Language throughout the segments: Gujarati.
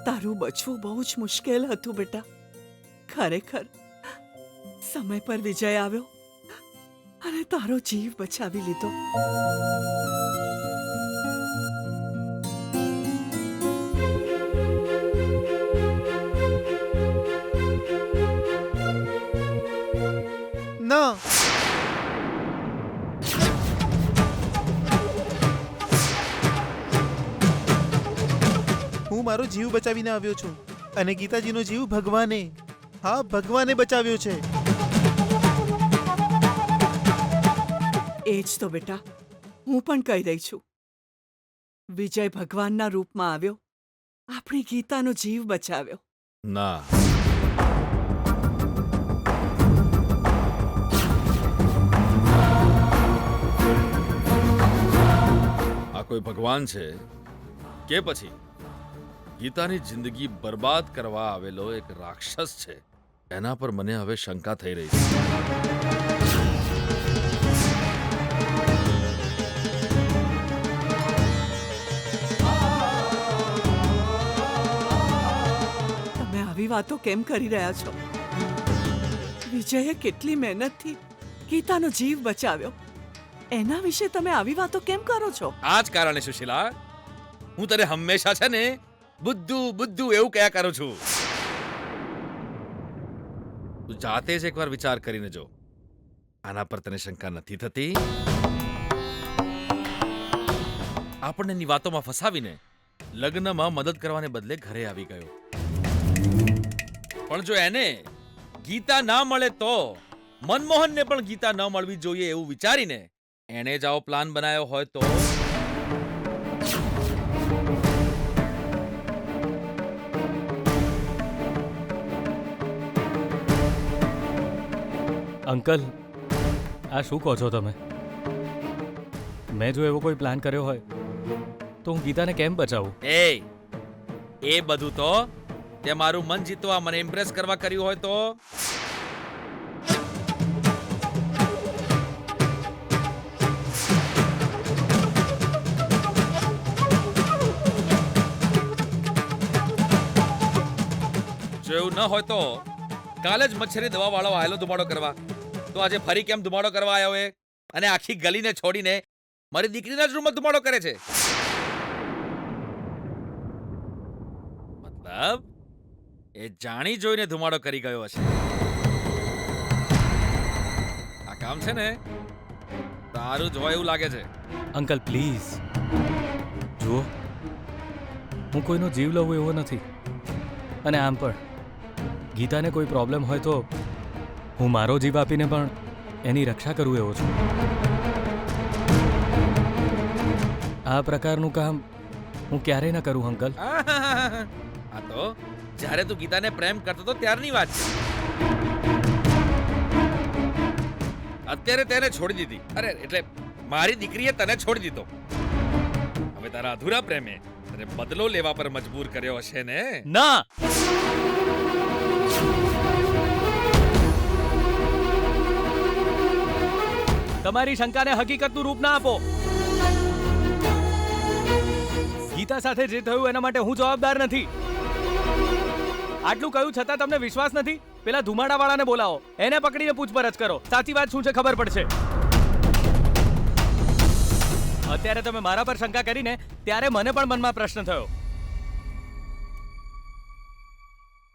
તારું બચવું બહુ જ મુશ્કેલ હતું બેટા. ખરેખર સમય પર વિજય આવ્યો અને તારો જીવ બચાવી લીધો. ના, હું મારો જીવ બચાવીને આવ્યો છું અને ગીતાજીનો જીવ ભગવાને, હા ભગવાને બચાવ્યો છે. એ જ તો બેટા હું પણ કહી રહી છું. વિજય ભગવાનના રૂપમાં આવ્યો, આપણી ગીતાનો જીવ બચાવ્યો. ના, આ કોઈ ભગવાન છે કે પછી ગીતાની જિંદગી બરબાદ કરવા આવેલો એક રાક્ષસ છે? એના પર મને હવે શંકા થઈ રહી છે. તમે આવી વાતો કેમ કરી રહ્યા છો? વિજયે કેટલી મહેનતથી ગીતાનો જીવ બચાવ્યો, એના વિશે તમે આવી વાતો કેમ કરો છો? આ જ કારણે સુશીલા, હું તને હંમેશા છે ને બુદ્ધુ બુદ્ધુ એવું કયા કરું છું. તું જાતે જ એકવાર વિચાર કરીને જો, આના પર તને શંકા નથી થતી? આપણને એની વાતોમાં ફસાવીને લગ્નમાં મદદ કરવાને બદલે ઘરે આવી ગયો. પણ જો એને ગીતા ના મળે તો મનમોહનને પણ ગીતા ન મળવી જોઈએ એવું વિચારીને એણે જ આવો પ્લાન બનાવ્યો હોય તો? અંકલ, આ શું કહો છો તમે? મેં જો એવો કોઈ પ્લાન કર્યો હોય તો હું ગીતાને કેમ બચાવું? એ બધું તો તે મારું મન જીતવા, મને ઇમ્પ્રેસ કરવા કર્યું હોય તો? જો એવું ન હોય તો કાલે જ મચ્છરની દવા વાળો આયેલો ધુમાડો કરવા, તો આજે ફરી કેમ ધુમાડો કરવા આવ્યો એ? અને આખી ગલીને છોડીને મારી દીકરીના જ રૂમમાં ધુમાડો કરે છે. મતલબ એ જાણી જોઈને ધુમાડો કરી ગયો હશે. આ કામ છે ને તારું જ હોય એવું લાગે છે. અંકલ પ્લીઝ જુઓ, હું કોઈનો જીવ લઉં એવો નથી. અને આમ પણ ગીતાને કોઈ પ્રોબ્લેમ હોય તો હું મારો જીવ આપીને પણ એની રક્ષા કરું એવો છું. આ પ્રકારનું કામ હું ક્યારેય ન કરું અંકલ. આ તો જ્યારે તું ગીતાને પ્રેમ કરતો તો ત્યારની વાત છે. અત્યારે તેને છોડી દીધી. અરે એટલે મારી દીકરીએ તને છોડી દીધો. હવે તારા અધૂરા પ્રેમે તને બદલો લેવા પર મજબૂર કર્યો હશે ને? ના, તમારી શંકાને હકીકતનું રૂપ ના આપો. ગીતા સાથે જે થયું એના માટે હું જવાબદાર નથી. આટલું કહ્યું છતાં તમને વિશ્વાસ નથી? પેલા ધુમાડાવાળાને બોલાવો, એને પકડીને પૂછપરછ કરો. સાચી વાત શું છે ખબર પડશે. અત્યારે તમે મારા પર શંકા કરીને ત્યારે મને પણ મનમાં પ્રશ્ન થયો.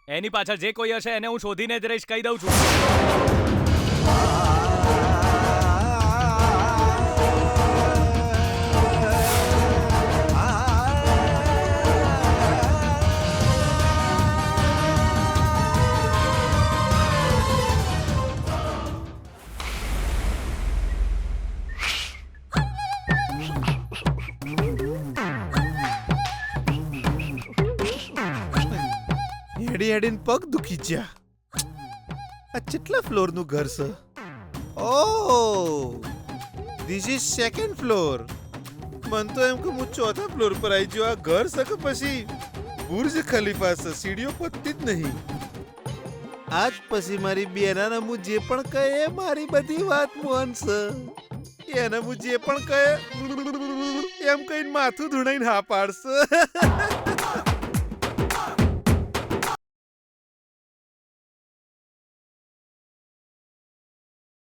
એની પાછળ જે કોઈ હશે એને હું શોધીને જ રહીશ, કહી દઉં છું. હેડી હેડીને પગ દુખી ગયા. આ કેટલા ફ્લોરનું ઘર છે? ઓહ, ધીસ ઇઝ સેકન્ડ ફ્લોર. મન તો એમ કે હું ચોથા ફ્લોર પર આવી ગયો. આ ઘર છે કે પછી બુર્જ ખલીફા છે? સીડીઓ પતતી જ નહીં. આજ પછી મારી બેનાને હું જે પણ કહે એ મારી બધી વાત માનશે. એને હું જે પણ કહે એમ કહીને માથું ધૂણાઈને હા પાડશે.